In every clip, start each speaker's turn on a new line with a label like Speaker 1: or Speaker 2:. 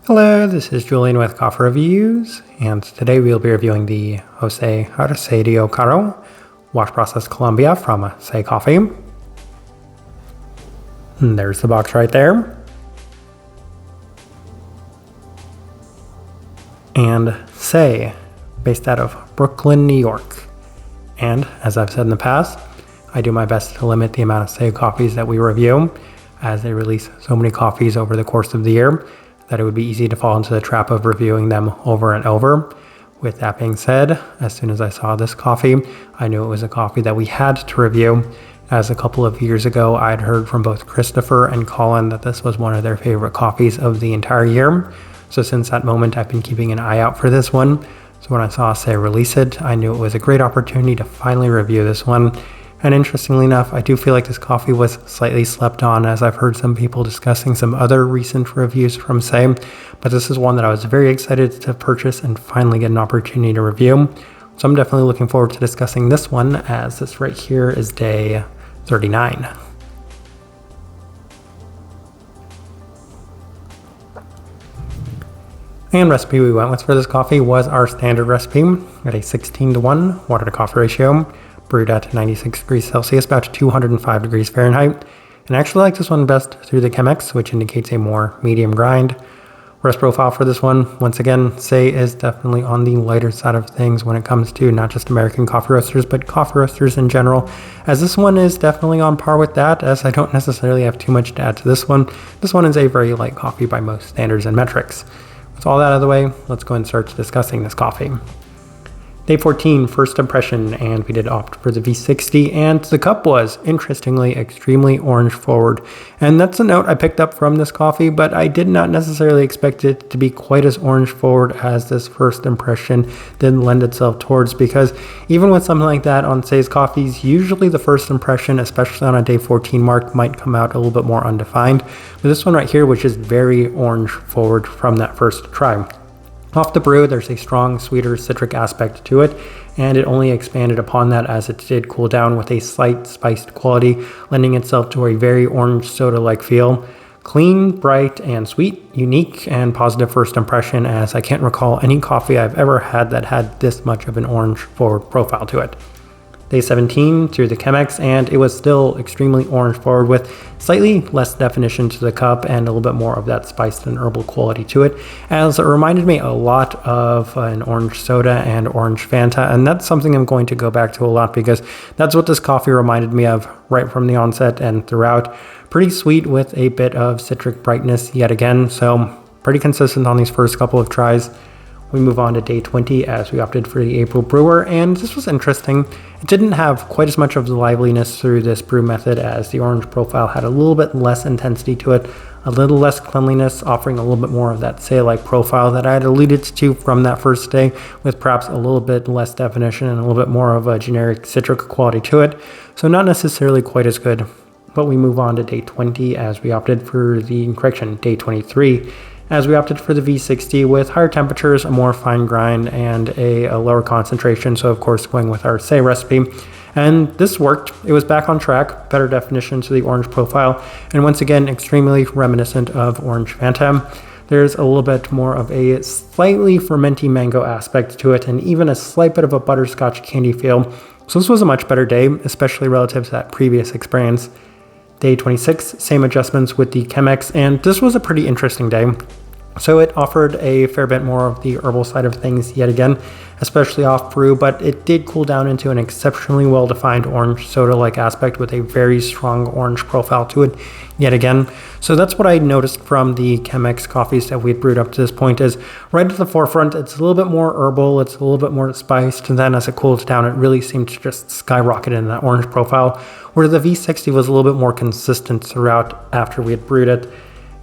Speaker 1: Hello, this is Julian with Coffee Reviews, and today we'll be reviewing the Arcadio Caro Wash Process Colombia from Say Coffee. And there's the box right there. And Say, based out of Brooklyn, New York. And as I've said in the past, I do my best to limit the amount of Say coffees that we review, as they release so many coffees over the course of the year that it would be easy to fall into the trap of reviewing them over and over. With that being said, as soon as I saw this coffee, I knew it was a coffee that we had to review, as a couple of years ago I'd heard from both Christopher and Colin that this was one of their favorite coffees of the entire year. So since that moment, I've been keeping an eye out for this one. So when I saw Say release it, I knew it was a great opportunity to finally review this one. And interestingly enough, I do feel like this coffee was slightly slept on, as I've heard some people discussing some other recent reviews from Say, but this is one that I was very excited to purchase and finally get an opportunity to review. So I'm definitely looking forward to discussing this one, as this right here is day 39. And recipe we went with for this coffee was our standard recipe at a 16:1 water to coffee ratio, brewed at 96 degrees Celsius, about 205 degrees Fahrenheit. And I actually like this one best through the Chemex, which indicates a more medium grind. Rest profile for this one, once again, Say is definitely on the lighter side of things when it comes to not just American coffee roasters, but coffee roasters in general, as this one is definitely on par with that, as I don't necessarily have too much to add to this one. This one is a very light coffee by most standards and metrics. With all that out of the way, let's go and start discussing this coffee. Day 14, first impression, and we did opt for the V60, and the cup was, interestingly, extremely orange forward. And that's a note I picked up from this coffee, but I did not necessarily expect it to be quite as orange forward as this first impression did lend itself towards, because even with something like that on Say's coffees, usually the first impression, especially on a day 14 mark, might come out a little bit more undefined. But this one right here was just very orange forward from that first try. Off the brew, there's a strong, sweeter citric aspect to it, and it only expanded upon that as it did cool down with a slight spiced quality, lending itself to a very orange soda-like feel. Clean, bright, and sweet, unique, and positive first impression, as I can't recall any coffee I've ever had that had this much of an orange forward profile to it. Day 17 through the Chemex, and it was still extremely orange forward with slightly less definition to the cup and a little bit more of that spiced and herbal quality to it, as it reminded me a lot of an orange soda and orange Fanta, and that's something I'm going to go back to a lot because that's what this coffee reminded me of right from the onset and throughout. Pretty sweet with a bit of citric brightness yet again, so pretty consistent on these first couple of tries. We move on to day 20 as we opted for the April brewer, and this was interesting. It didn't have quite as much of the liveliness through this brew method, as the orange profile had a little bit less intensity to it, a little less cleanliness, offering a little bit more of that Say-like profile that I had alluded to from that first day, with perhaps a little bit less definition and a little bit more of a generic citric quality to it. So not necessarily quite as good. But we move on to day 20 as we opted for day 23. As we opted for the V60 with higher temperatures, a more fine grind, and a lower concentration, so of course going with our Say recipe. And this worked. It was back on track, better definition to the orange profile, and once again extremely reminiscent of orange Fanta. There's a little bit more of a slightly fermenty mango aspect to it, and even a slight bit of a butterscotch candy feel. So this was a much better day, especially relative to that previous experience. Day 26, same adjustments with the Chemex, and this was a pretty interesting day. So it offered a fair bit more of the herbal side of things yet again, especially off brew, but it did cool down into an exceptionally well-defined orange soda-like aspect with a very strong orange profile to it yet again. So that's what I noticed from the Chemex coffees that we had brewed up to this point, is right at the forefront, it's a little bit more herbal, it's a little bit more spiced, and then as it cools down, it really seemed to just skyrocket in that orange profile, where the V60 was a little bit more consistent throughout after we had brewed it.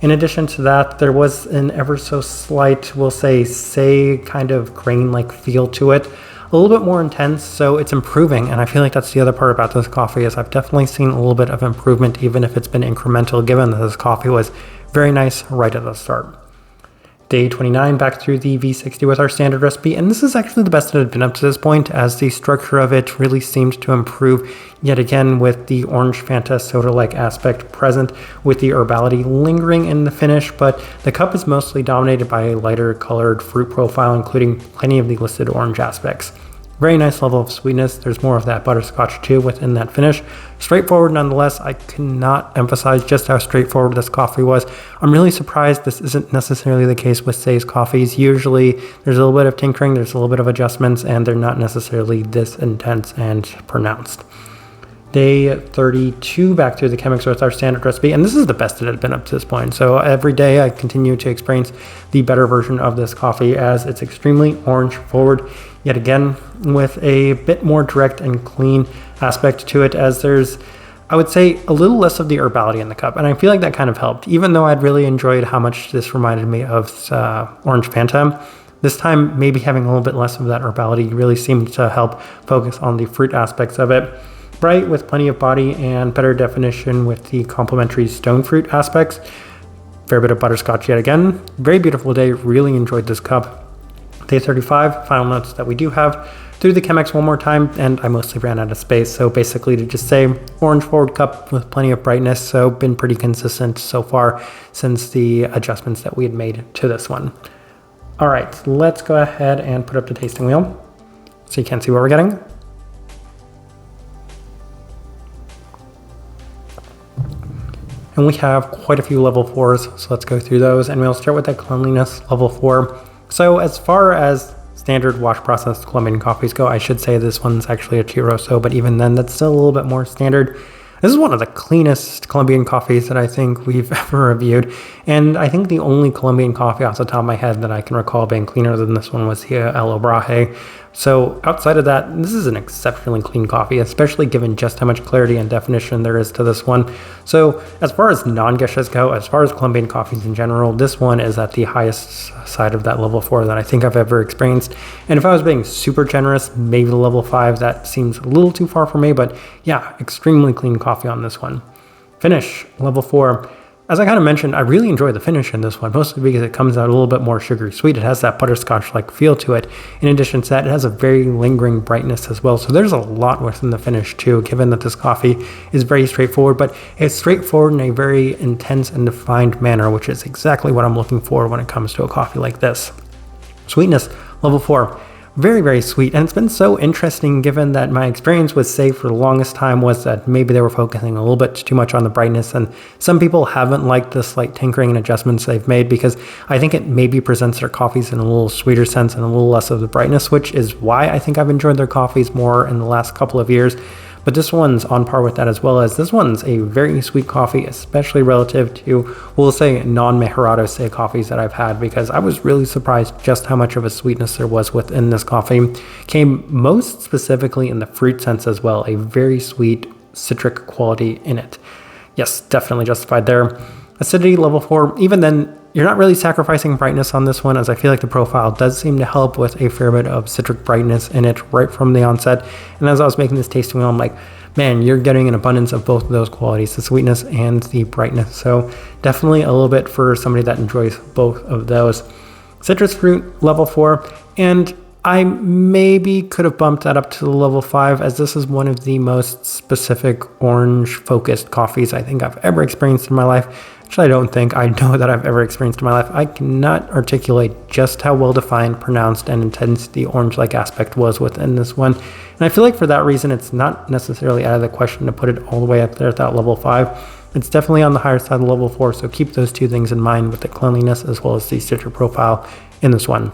Speaker 1: In addition to that, there was an ever so slight, we'll say kind of grain-like feel to it, a little bit more intense, so it's improving, and I feel like that's the other part about this coffee, is I've definitely seen a little bit of improvement, even if it's been incremental, given that this coffee was very nice right at the start. Day 29 back through the V60 with our standard recipe, and this is actually the best it had been up to this point, as the structure of it really seemed to improve yet again with the orange Fanta soda-like aspect present, with the herbality lingering in the finish, but the cup is mostly dominated by a lighter colored fruit profile, including plenty of the listed orange aspects. Very nice level of sweetness. There's more of that butterscotch too within that finish. Straightforward nonetheless. I cannot emphasize just how straightforward this coffee was. I'm really surprised this isn't necessarily the case with Say's coffees. Usually there's a little bit of tinkering, there's a little bit of adjustments, and they're not necessarily this intense and pronounced. Day 32 back through the Chemex with our standard recipe, and this is the best it had been up to this point. So every day I continue to experience the better version of this coffee, as it's extremely orange forward, yet again with a bit more direct and clean aspect to it, as there's, I would say, a little less of the herbality in the cup, and I feel like that kind of helped, even though I'd really enjoyed how much this reminded me of orange Fanta. This time maybe having a little bit less of that herbality really seemed to help focus on the fruit aspects of it. Bright with plenty of body and better definition with the complementary stone fruit aspects. Fair bit of butterscotch yet again. Very beautiful day. Really enjoyed this cup. Day 35, final notes that we do have. Through the Chemex one more time, and I mostly ran out of space. So basically to just say, orange forward cup with plenty of brightness. So been pretty consistent so far since the adjustments that we had made to this one. All right, let's go ahead and put up the tasting wheel so you can see what we're getting. And we have quite a few level 4s, so let's go through those, and we'll start with that cleanliness level 4. So as far as standard wash process Colombian coffees go, I should say this one's actually a Chiroso, but even then that's still a little bit more standard. This is one of the cleanest Colombian coffees that I think we've ever reviewed, and I think the only Colombian coffee off the top of my head that I can recall being cleaner than this one was the El Obraje. So outside of that, this is an exceptionally clean coffee, especially given just how much clarity and definition there is to this one. So as far as non-geshes go, as far as Colombian coffees in general, this one is at the highest side of that level 4 that I think I've ever experienced. And if I was being super generous, maybe the level 5, that seems a little too far for me, but yeah, extremely clean coffee on this one. Finish, level 4. As I kind of mentioned, I really enjoy the finish in this one, mostly because it comes out a little bit more sugary sweet. It has that butterscotch-like feel to it. In addition to that, it has a very lingering brightness as well. So there's a lot within the finish too, given that this coffee is very straightforward, but it's straightforward in a very intense and defined manner, which is exactly what I'm looking for when it comes to a coffee like this. Sweetness, level 4. Very, very sweet. And it's been so interesting given that my experience with Say for the longest time was that maybe they were focusing a little bit too much on the brightness, and some people haven't liked the slight tinkering and adjustments they've made because I think it maybe presents their coffees in a little sweeter sense and a little less of the brightness, which is why I think I've enjoyed their coffees more in the last couple of years. But this one's on par with that, as well as this one's a very sweet coffee, especially relative to, we'll say, non-Mejorado Say coffees that I've had, because I was really surprised just how much of a sweetness there was within this coffee. Came most specifically in the fruit sense as well, a very sweet citric quality in it. Yes, definitely justified there. Acidity level 4, even then, you're not really sacrificing brightness on this one, as I feel like the profile does seem to help with a fair bit of citric brightness in it right from the onset. And as I was making this tasting wheel, I'm like, man, you're getting an abundance of both of those qualities, the sweetness and the brightness. So definitely a little bit for somebody that enjoys both of those. Citrus fruit, level 4, and I maybe could have bumped that up to the level 5, as this is one of the most specific orange-focused coffees I think I've ever experienced in my life. Actually, I don't think I know that I've ever experienced in my life. I cannot articulate just how well-defined, pronounced, and intense the orange-like aspect was within this one. And I feel like for that reason, it's not necessarily out of the question to put it all the way up there at that level 5. It's definitely on the higher side of level 4, so keep those two things in mind with the cleanliness as well as the citric profile in this one.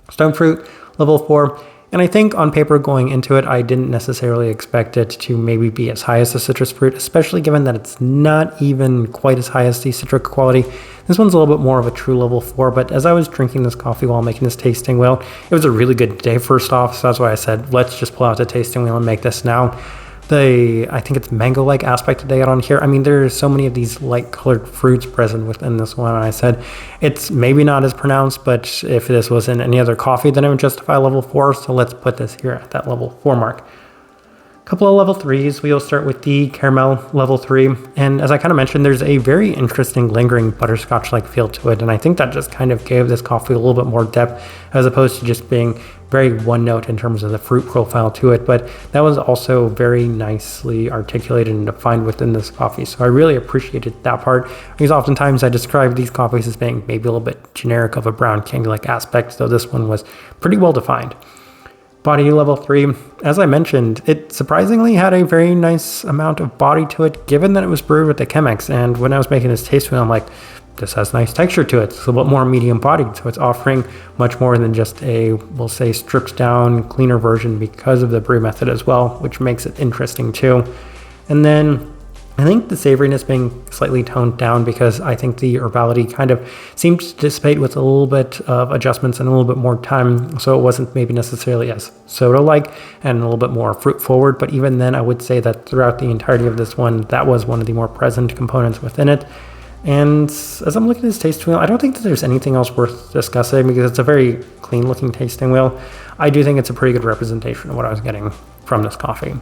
Speaker 1: Stone fruit, level 4. And I think on paper going into it, I didn't necessarily expect it to maybe be as high as the citrus fruit, especially given that it's not even quite as high as the citric quality. This one's a little bit more of a true level 4, but as I was drinking this coffee while making this tasting wheel, it was a really good day first off, so that's why I said, let's just pull out the tasting wheel and make this now. I think it's mango-like aspect that they got on here. I mean, there's so many of these light-colored fruits present within this one, and I said it's maybe not as pronounced, but if this was in any other coffee, then it would justify level 4, so let's put this here at that level 4 mark. Couple of level 3s. We'll start with the caramel level 3. And as I kind of mentioned, there's a very interesting lingering butterscotch-like feel to it. And I think that just kind of gave this coffee a little bit more depth as opposed to just being very one note in terms of the fruit profile to it. But that was also very nicely articulated and defined within this coffee. So I really appreciated that part, because oftentimes I describe these coffees as being maybe a little bit generic of a brown candy-like aspect. So this one was pretty well defined. Body level 3, as I mentioned, it surprisingly had a very nice amount of body to it, given that it was brewed with the Chemex. And when I was making this taste wheel, I'm like, this has nice texture to it. It's a little bit more medium bodied, so it's offering much more than just a, we'll say, stripped down, cleaner version because of the brew method as well, which makes it interesting too. And then I think the savoriness being slightly toned down, because I think the herbality kind of seemed to dissipate with a little bit of adjustments and a little bit more time. So it wasn't maybe necessarily as soda-like and a little bit more fruit forward. But even then, I would say that throughout the entirety of this one, that was one of the more present components within it. And as I'm looking at this tasting wheel, I don't think that there's anything else worth discussing, because it's a very clean looking tasting wheel. I do think it's a pretty good representation of what I was getting from this coffee.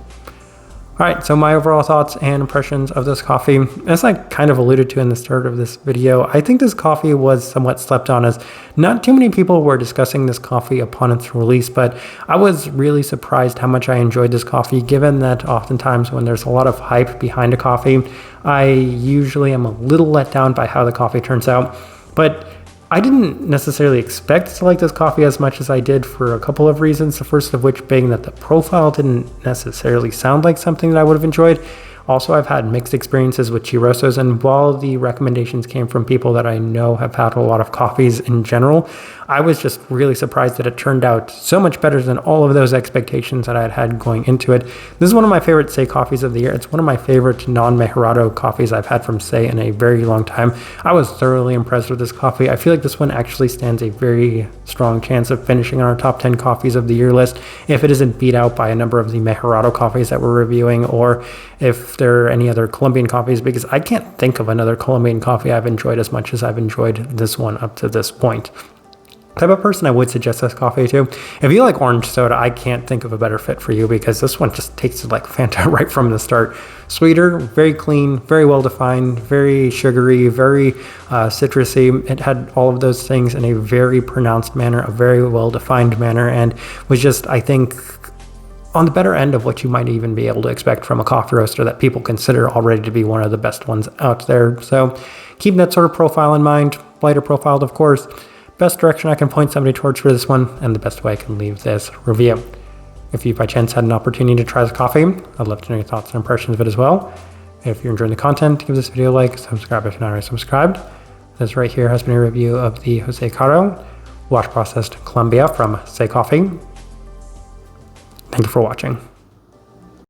Speaker 1: All right, so my overall thoughts and impressions of this coffee, as I kind of alluded to in the start of this video, I think this coffee was somewhat slept on, as not too many people were discussing this coffee upon its release, but I was really surprised how much I enjoyed this coffee, given that oftentimes when there's a lot of hype behind a coffee, I usually am a little let down by how the coffee turns out. But I didn't necessarily expect to like this coffee as much as I did, for a couple of reasons. The first of which being that the profile didn't necessarily sound like something that I would have enjoyed. Also, I've had mixed experiences with chirrosos, and while the recommendations came from people that I know have had a lot of coffees in general, I was just really surprised that it turned out so much better than all of those expectations that I had had going into it. This is one of my favorite Sei coffees of the year. It's one of my favorite non-Mejorado coffees I've had from Sei in a very long time. I was thoroughly impressed with this coffee. I feel like this one actually stands a very strong chance of finishing on our top 10 coffees of the year list, if it isn't beat out by a number of the Mejorado coffees that we're reviewing, or if there are any other Colombian coffees, because I can't think of another Colombian coffee I've enjoyed as much as I've enjoyed this one up to this point. Type of person I would suggest this coffee to. If you like orange soda, I can't think of a better fit for you, because this one just tasted like Fanta right from the start. Sweeter, very clean, very well defined, very sugary, very citrusy. It had all of those things in a very pronounced manner, a very well defined manner, and was just, I think, on the better end of what you might even be able to expect from a coffee roaster that people consider already to be one of the best ones out there. So keep that sort of profile in mind. Lighter profiled, of course. Best direction I can point somebody towards for this one, and the best way I can leave this review. If you by chance had an opportunity to try this coffee, I'd love to know your thoughts and impressions of it as well. If you're enjoying the content, give this video a like, subscribe if you're not already subscribed. This right here has been a review of the Arcadio Caro wash processed Colombia from Sei Coffee. Thank you for watching.